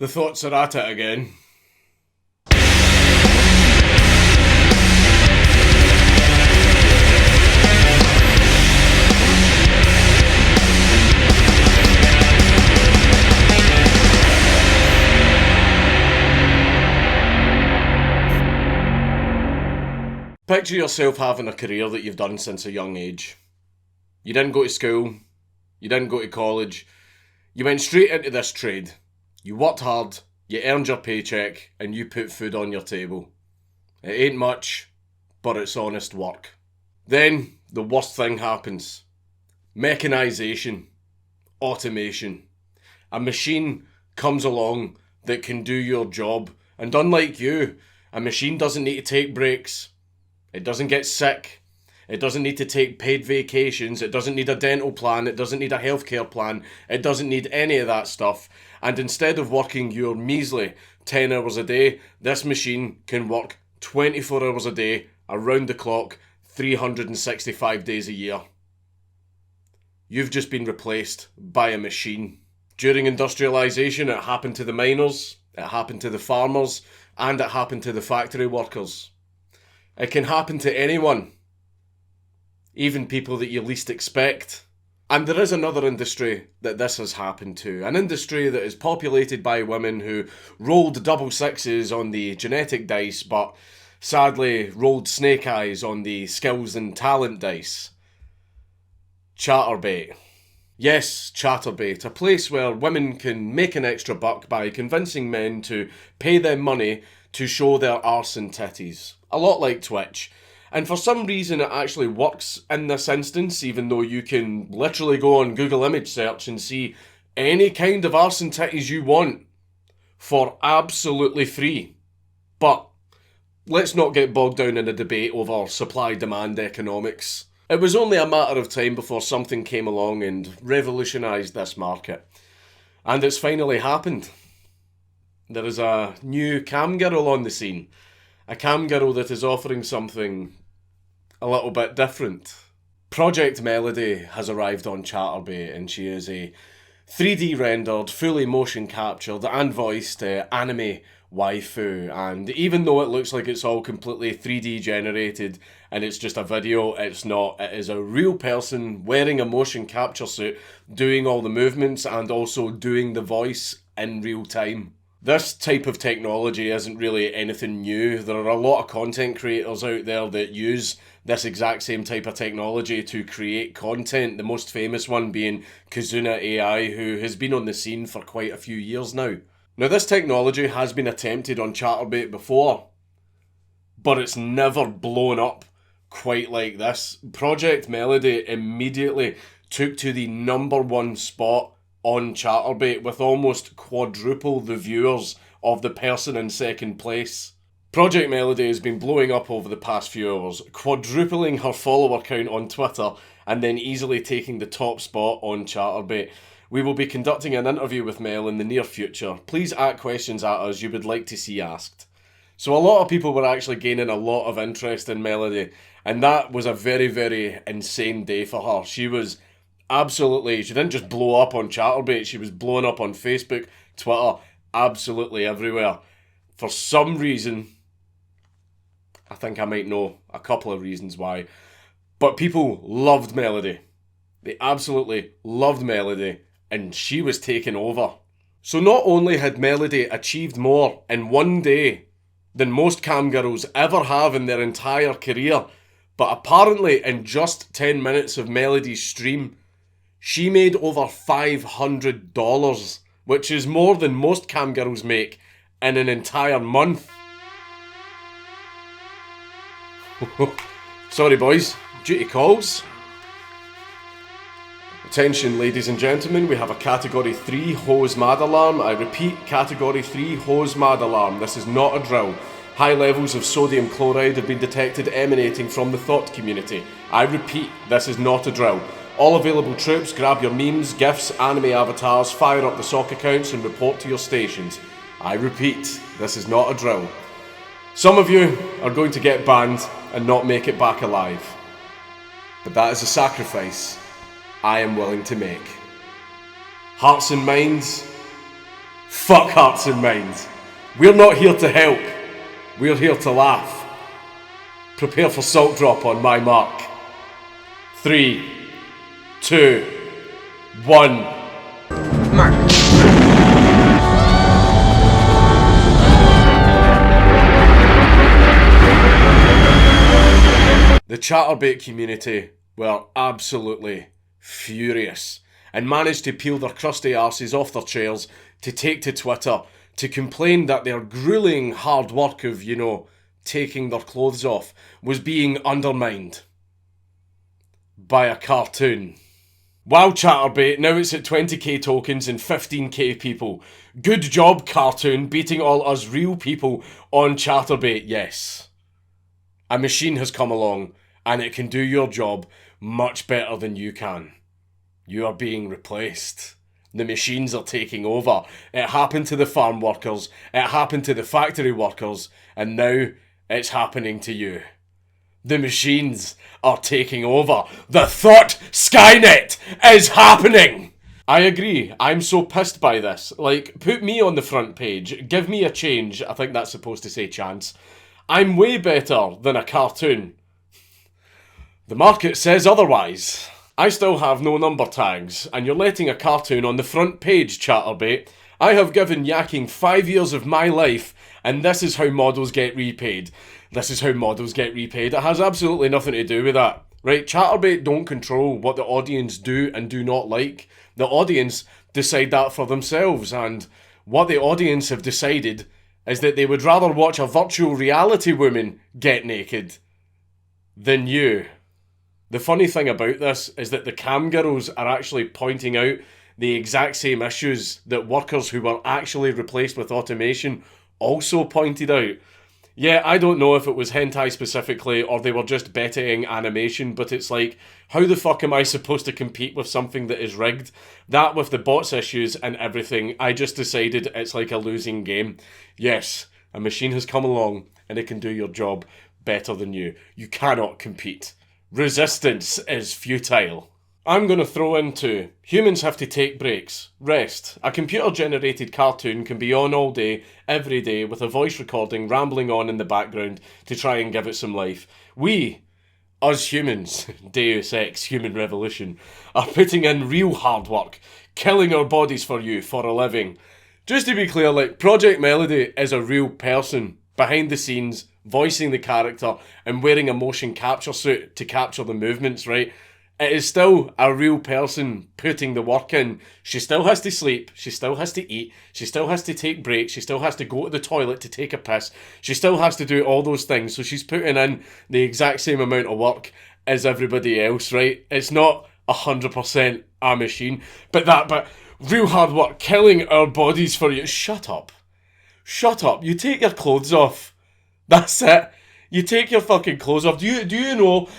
The thoughts are at it again. Picture yourself having a career that you've done since a young age. You didn't go to school, you didn't go to college, you went straight into this trade. You worked hard, you earned your paycheck, and you put food on your table. It ain't much, but it's honest work. Then, the worst thing happens. Mechanisation. Automation. A machine comes along that can do your job, and unlike you, a machine doesn't need to take breaks. It doesn't get sick. It doesn't need to take paid vacations. It doesn't need a dental plan. It doesn't need a healthcare plan. It doesn't need any of that stuff. And instead of working your measly 10 hours a day, this machine can work 24 hours a day, around the clock, 365 days a year. You've just been replaced by a machine. During industrialisation, it happened to the miners, it happened to the farmers, and it happened to the factory workers. It can happen to anyone, even people that you least expect. And there is another industry that this has happened to, an industry that is populated by women who rolled double sixes on the genetic dice, but sadly rolled snake eyes on the skills and talent dice. Chatterbait. Yes, Chatterbait, a place where women can make an extra buck by convincing men to pay them money to show their arse and titties. A lot like Twitch. And for some reason it actually works in this instance, even though you can literally go on Google image search and see any kind of arse and titties you want for absolutely free. But let's not get bogged down in a debate over supply-demand economics. It was only a matter of time before something came along and revolutionised this market. And it's finally happened. There is a new cam girl on the scene. A cam girl that is offering something a little bit different. Projekt Melody has arrived on Chatterbait, and she is a 3D rendered, fully motion captured and voiced anime waifu. And even though it looks like it's all completely 3D generated and it's just a video, it's not. It is a real person wearing a motion capture suit, doing all the movements and also doing the voice in real time. This type of technology isn't really anything new. There are a lot of content creators out there that use this exact same type of technology to create content, the most famous one being Kazuna AI, who has been on the scene for quite a few years now. Now, this technology has been attempted on Chatterbait before, but it's never blown up quite like this. Projekt Melody immediately took to the #1 spot on Chatterbait with almost quadruple the viewers of the person in second place. Projekt Melody has been blowing up over the past few hours, quadrupling her follower count on Twitter and then easily taking the top spot on Chatterbait. We will be conducting an interview with Mel in the near future. Please ask questions at us you would like to see asked. So a lot of people were actually gaining a lot of interest in Melody, and that was a very, very insane day for her. She didn't just blow up on Chatterbait, she was blowing up on Facebook, Twitter, absolutely everywhere. For some reason, I think I might know a couple of reasons why, but people loved Melody. They absolutely loved Melody, and she was taking over. So not only had Melody achieved more in one day than most cam girls ever have in their entire career, but apparently in just 10 minutes of Melody's stream, she made over $500, which is more than most cam girls make in an entire month. Sorry boys, duty calls. Attention ladies and gentlemen, we have a Category 3 hose mad alarm. I repeat, Category 3 hose mad alarm. This is not a drill. High levels of sodium chloride have been detected emanating from the thought community. I repeat, this is not a drill. All available troops, grab your memes, gifs, anime avatars, fire up the sock accounts and report to your stations. I repeat, this is not a drill. Some of you are going to get banned and not make it back alive. But that is a sacrifice I am willing to make. Hearts and minds, Fuck hearts and minds. We're not here to help. We're here to laugh. Prepare for salt drop on my mark. 3, 2, 1. Mark. The Chatterbait community were absolutely furious and managed to peel their crusty arses off their chairs to take to Twitter to complain that their grueling hard work of, taking their clothes off was being undermined by a cartoon. Wow, Chatterbait, now it's at 20k tokens and 15k people. Good job, cartoon, beating all us real people on Chatterbait, yes. A machine has come along and it can do your job much better than you can. You are being replaced. The machines are taking over. It happened to the farm workers, it happened to the factory workers, and now it's happening to you. The machines are taking over. The thought Skynet is happening! I agree, I'm so pissed by this. Like, put me on the front page, give me a change, I think that's supposed to say chance. I'm way better than a cartoon. The market says otherwise. I still have no number tags, and you're letting a cartoon on the front page, Chatterbait. I have given yakking 5 years of my life, and this is how models get repaid. This is how models get repaid. It has absolutely nothing to do with that. Right, Chatterbait don't control what the audience do and do not like. The audience decide that for themselves, and what the audience have decided is that they would rather watch a virtual reality woman get naked than you. The funny thing about this is that the cam girls are actually pointing out the exact same issues that workers who were actually replaced with automation also pointed out. Yeah, I don't know if it was hentai specifically or they were just betaing animation, but it's like, how the fuck am I supposed to compete with something that is rigged? That with the bots issues and everything, I just decided it's like a losing game. Yes, a machine has come along and it can do your job better than you. You cannot compete. Resistance is futile. I'm going to throw into humans have to take breaks, rest. A computer-generated cartoon can be on all day, every day, with a voice recording rambling on in the background to try and give it some life. We, us humans, Deus Ex, Human Revolution, are putting in real hard work, killing our bodies for you for a living. Just to be clear, like, Project Melody is a real person, behind the scenes, voicing the character, and wearing a motion capture suit to capture the movements, right? It is still a real person putting the work in. She still has to sleep, she still has to eat, she still has to take breaks, she still has to go to the toilet to take a piss, she still has to do all those things, so she's putting in the exact same amount of work as everybody else, right? It's not 100% a machine, but real hard work, killing our bodies for you. Shut up. Shut up. You take your clothes off. That's it. You take your fucking clothes off. Do you know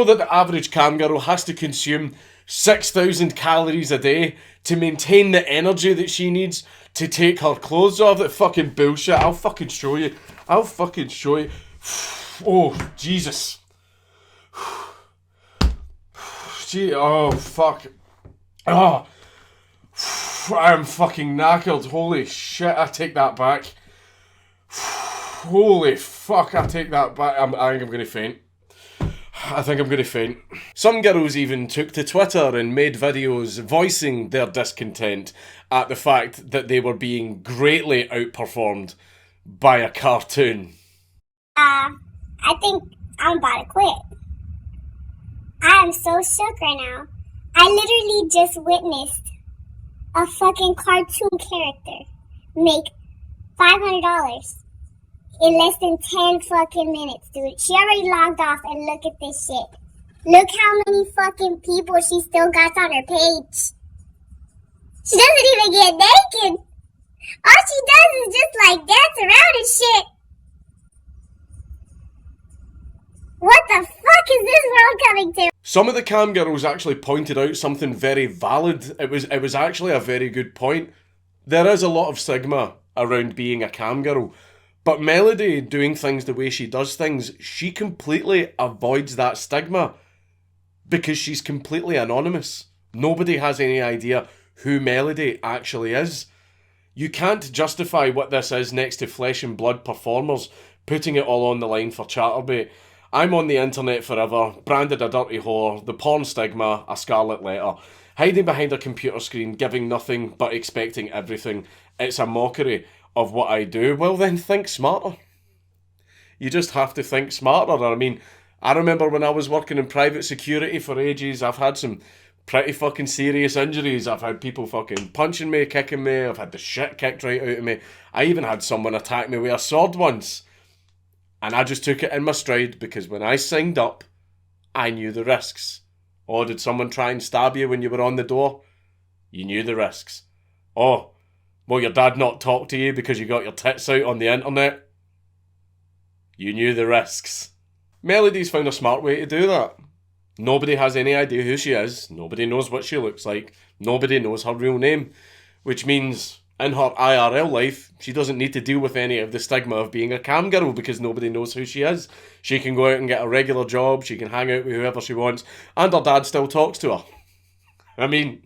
that the average cam girl has to consume 6,000 calories a day to maintain the energy that she needs to take her clothes off? That fucking bullshit. I'll fucking show you. Oh, Jesus. Gee, oh, fuck. Oh. I'm fucking knackered. Holy shit, I take that back. Holy fuck, I take that back. I think I'm gonna faint. Some girls even took to Twitter and made videos voicing their discontent at the fact that they were being greatly outperformed by a cartoon. I think I'm about to quit. I am so shook right now. I literally just witnessed a fucking cartoon character make $500 in less than 10 fucking minutes, dude. She already logged off and look at this shit. Look how many fucking people she still got on her page. She doesn't even get naked. All she does is just like dance around and shit. What the fuck is this world coming to? Some of the cam girls actually pointed out something very valid. It was actually a very good point. There is a lot of stigma around being a cam girl, but Melody doing things the way she does things, she completely avoids that stigma because she's completely anonymous. Nobody has any idea who Melody actually is. You can't justify what this is next to flesh and blood performers putting it all on the line for chatterbait. I'm on the internet forever, branded a dirty whore, the porn stigma, a scarlet letter, hiding behind a computer screen, giving nothing but expecting everything. It's a mockery of what I do. Well then, think smarter. You just have to think smarter. I mean, I remember when I was working in private security for ages, I've had some pretty fucking serious injuries. I've had people fucking punching me, kicking me, I've had the shit kicked right out of me. I even had someone attack me with a sword once. And I just took it in my stride because when I signed up, I knew the risks. Oh, did someone try and stab you when you were on the door? You knew the risks. Oh, will your dad not talk to you because you got your tits out on the internet? You knew the risks. Melody's found a smart way to do that. Nobody has any idea who she is. Nobody knows what she looks like. Nobody knows her real name. Which means, in her IRL life, she doesn't need to deal with any of the stigma of being a cam girl because nobody knows who she is. She can go out and get a regular job, she can hang out with whoever she wants, and her dad still talks to her. I mean,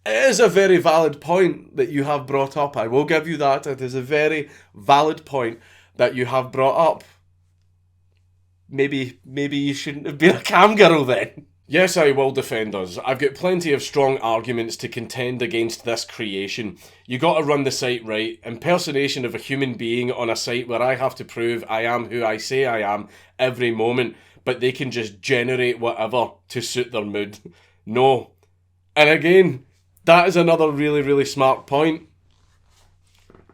it is a very valid point that you have brought up. I will give you that. It is a very valid point that you have brought up. Maybe you shouldn't have been a cam girl then. Yes, I will defend us. I've got plenty of strong arguments to contend against this creation. You gotta run the site right. Impersonation of a human being on a site where I have to prove I am who I say I am every moment, but they can just generate whatever to suit their mood. No. And again, that is another really, really smart point.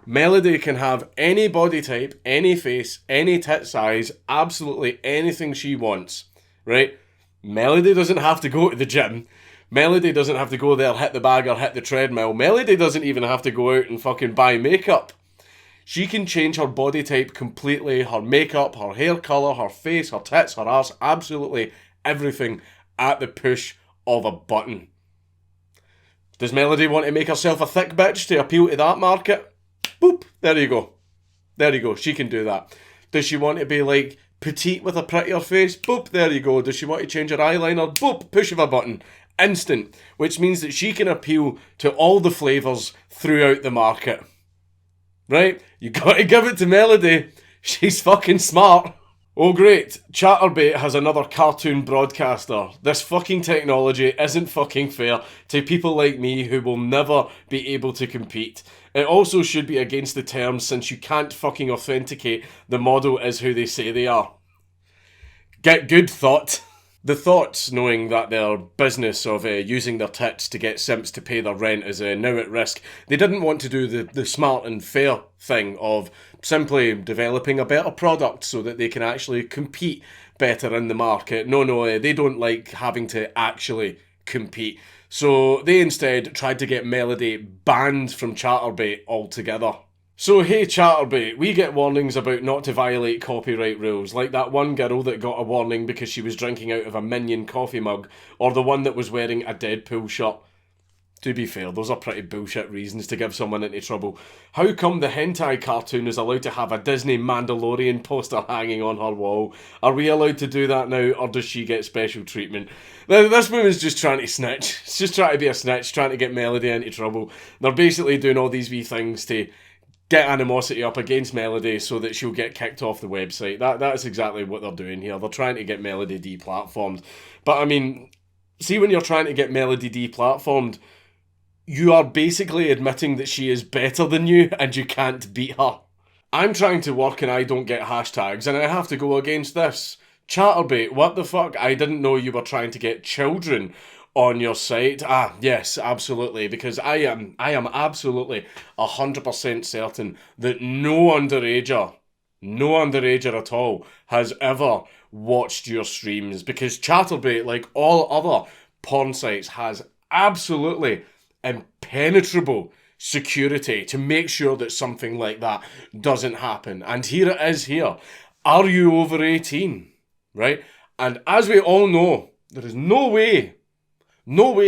Melody can have any body type, any face, any tit size, absolutely anything she wants, right? Melody doesn't have to go to the gym. Melody doesn't have to go there, hit the bag or hit the treadmill. Melody doesn't even have to go out and fucking buy makeup. She can change her body type completely, her makeup, her hair colour, her face, her tits, her arse, absolutely everything at the push of a button. Does Melody want to make herself a thick bitch to appeal to that market? Boop, there you go. There you go, she can do that. Does she want to be like petite with a prettier face? Boop, there you go. Does she want to change her eyeliner? Boop, push of a button. Instant. Which means that she can appeal to all the flavours throughout the market. Right? You gotta give it to Melody. She's fucking smart. Oh great, Chatterbait has another cartoon broadcaster. This fucking technology isn't fucking fair to people like me who will never be able to compete. It also should be against the terms since you can't fucking authenticate the model is who they say they are. Get good, thought. The thoughts, knowing that their business of using their tits to get simps to pay their rent is now at risk, they didn't want to do the smart and fair thing of simply developing a better product so that they can actually compete better in the market. No, they don't like having to actually compete. So they instead tried to get Melody banned from Chatterbait altogether. So hey Chatterbait, we get warnings about not to violate copyright rules, like that one girl that got a warning because she was drinking out of a Minion coffee mug, or the one that was wearing a Deadpool shirt. To be fair, those are pretty bullshit reasons to give someone into trouble. How come the hentai cartoon is allowed to have a Disney Mandalorian poster hanging on her wall? Are we allowed to do that now, or does she get special treatment? This woman's just trying to snitch. She's just trying to be a snitch, trying to get Melody into trouble. They're basically doing all these wee things to get animosity up against Melody so that she'll get kicked off the website. That's exactly what they're doing here. They're trying to get Melody deplatformed. But I mean, see, when you're trying to get Melody deplatformed, you are basically admitting that she is better than you and you can't beat her. I'm trying to work and I don't get hashtags and I have to go against this. Chatterbait, what the fuck? I didn't know you were trying to get children on your site. Yes, absolutely, because I am absolutely 100% certain that no underager at all has ever watched your streams, because Chatterbait, like all other porn sites, has absolutely impenetrable security to make sure that something like that doesn't happen. And here it is here. Are you over 18? Right? And as we all know, there is no way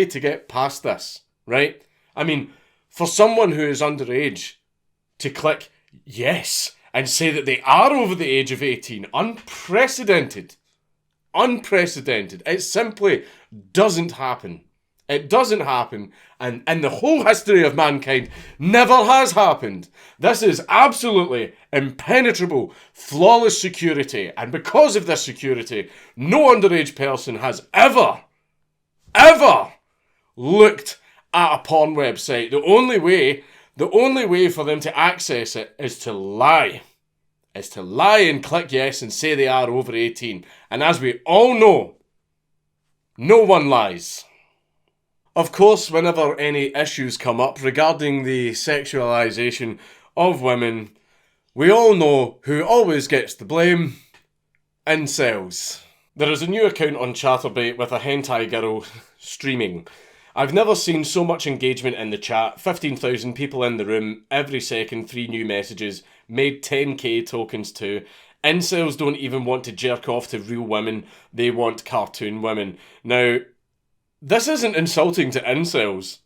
to get past this, right? I mean, for someone who is underage to click yes and say that they are over the age of 18, unprecedented. It simply doesn't happen. It doesn't happen, and in the whole history of mankind, never has happened. This is absolutely impenetrable, flawless security, and because of this security, no underage person has ever looked at a porn website. The only way for them to access it is to lie. Is to lie and click yes and say they are over 18. And as we all know, no one lies. Of course, whenever any issues come up regarding the sexualization of women, we all know who always gets the blame: incels. There is a new account on Chatterbait with a hentai girl streaming. I've never seen so much engagement in the chat. 15,000 people in the room, every second 3 new messages, made 10k tokens too. Incels don't even want to jerk off to real women, they want cartoon women. Now, this isn't insulting to incels.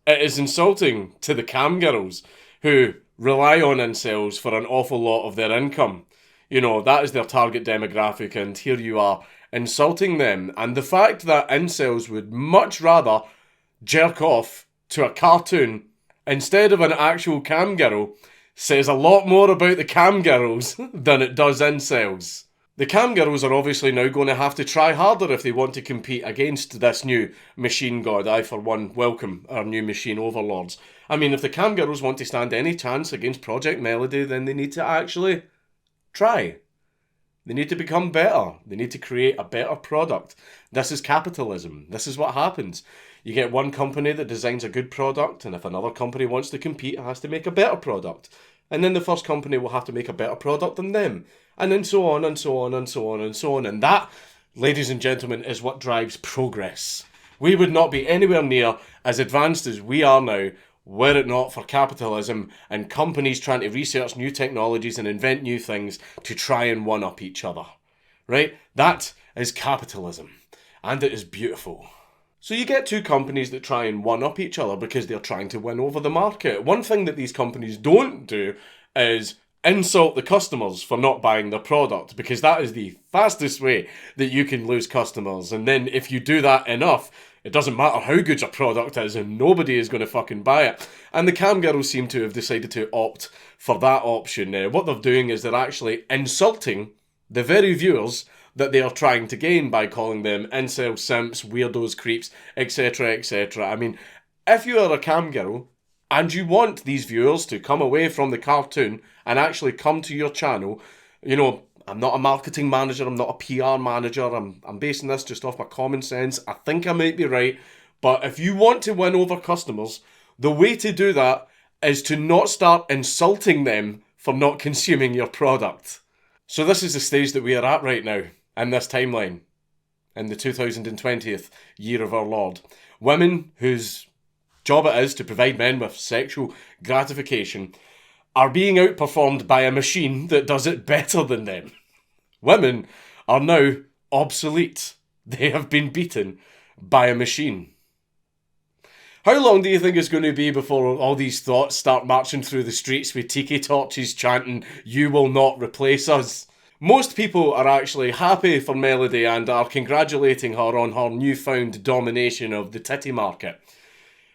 It is insulting to the cam girls who rely on incels for an awful lot of their income. You know, that is their target demographic, and here you are insulting them. And the fact that incels would much rather jerk off to a cartoon instead of an actual cam girl says a lot more about the cam girls than it does incels. The cam girls are obviously now going to have to try harder if they want to compete against this new machine god. I, for one, welcome our new machine overlords. I mean, if the cam girls want to stand any chance against Project Melody, then they need to actually try. They need to become better. They need to create a better product. This is capitalism. This is what happens. You get one company that designs a good product, and if another company wants to compete, it has to make a better product. And then the first company will have to make a better product than them. And then so on and so on and so on and so on. And that, ladies and gentlemen, is what drives progress. We would not be anywhere near as advanced as we are now were it not for capitalism and companies trying to research new technologies and invent new things to try and one-up each other. Right? That is capitalism. And it is beautiful. So you get two companies that try and one-up each other because they're trying to win over the market. One thing that these companies don't do is insult the customers for not buying their product, because that is the fastest way that you can lose customers. And then if you do that enough, it doesn't matter how good your product is and nobody is going to fucking buy it. And the cam girls seem to have decided to opt for that option. What they're doing is they're actually insulting the very viewers that they are trying to gain by calling them incel simps, weirdos, creeps, etc, etc. I mean, if you are a cam girl and you want these viewers to come away from the cartoon and actually come to your channel, you know, I'm not a marketing manager, I'm not a PR manager, I'm basing this just off my common sense. I think I might be right, but if you want to win over customers, the way to do that is to not start insulting them for not consuming your product. So this is the stage that we are at right now, in this timeline, in the 2020th year of our Lord. Women whose job it is to provide men with sexual gratification are being outperformed by a machine that does it better than them. Women are now obsolete. They have been beaten by a machine. How long do you think it's going to be before all these thoughts start marching through the streets with tiki torches chanting, "You will not replace us"? Most people are actually happy for Melody and are congratulating her on her newfound domination of the titty market.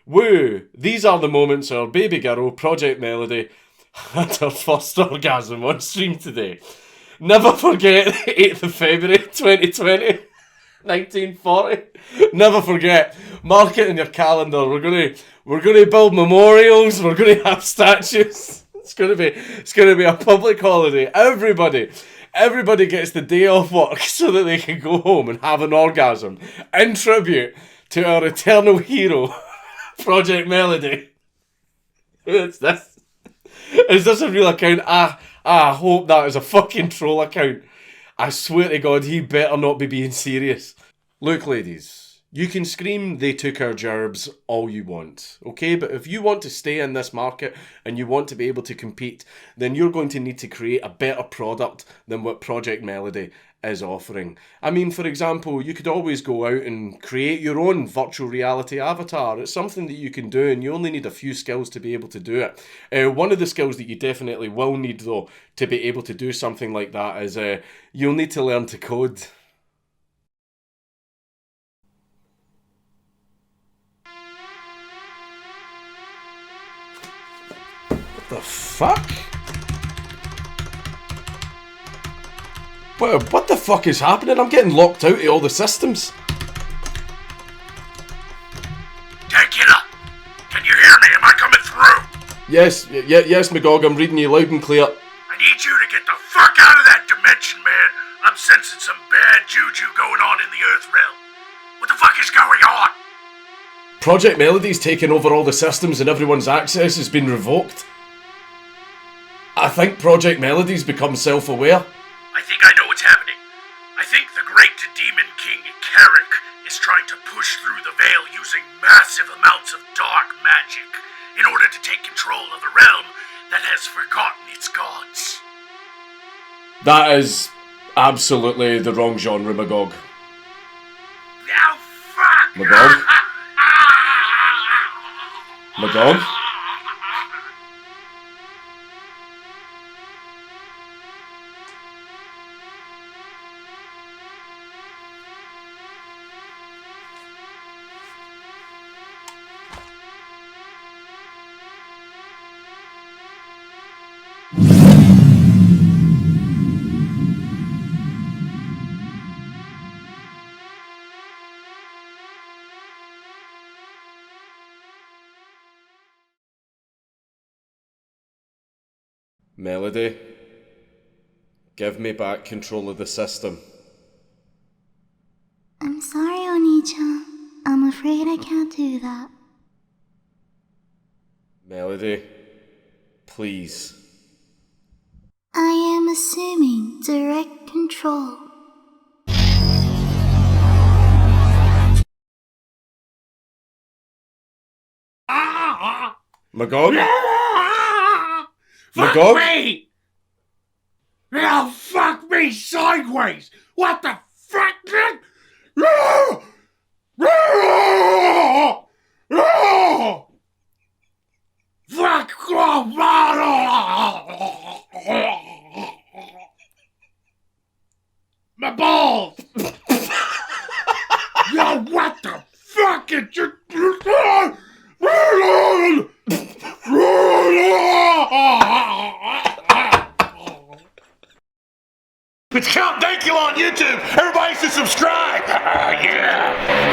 Woo! These are the moments our baby girl, Project Melody, had her first orgasm on stream today. Never forget 8th of February 2020, 1940. Never forget. Mark it in your calendar. We're gonna build memorials. We're gonna have statues. It's gonna be a public holiday. Everybody gets the day off work so that they can go home and have an orgasm in tribute to our eternal hero, Project Melody. What's this? Is this a real account? I hope that is a fucking troll account. I swear to God, he better not be being serious. Look, ladies, you can scream "they took our gerbs" all you want, okay? But if you want to stay in this market and you want to be able to compete, then you're going to need to create a better product than what Project Melody is offering. I mean, for example, you could always go out and create your own virtual reality avatar. It's something that you can do, and you only need a few skills to be able to do it. One of the skills that you definitely will need, though, to be able to do something like that is you'll need to learn to code. The fuck? What the fuck is happening? I'm getting locked out of all the systems. Dankula, can you hear me? Am I coming through? Yes, Magog, I'm reading you loud and clear. I need you to get the fuck out of that dimension, man. I'm sensing some bad juju going on in the Earth realm. What the fuck is going on? Project Melody's taken over all the systems and everyone's access has been revoked. I think Project Melody's become self-aware. I think I know what's happening. I think the great demon king Carrick is trying to push through the veil using massive amounts of dark magic in order to take control of a realm that has forgotten its gods. That is absolutely the wrong genre, Magog. Now fuck! Magog? Magog? Melody, give me back control of the system. I'm sorry, Oni-chan. I'm afraid I can't do that. Melody, please. I am assuming direct control. Magog? Fuck Magog? me! Now fuck me sideways! What the fuck? Fuck my balls! Yo, what the fuck? It's Count Dankula on YouTube. Everybody should subscribe. Yeah.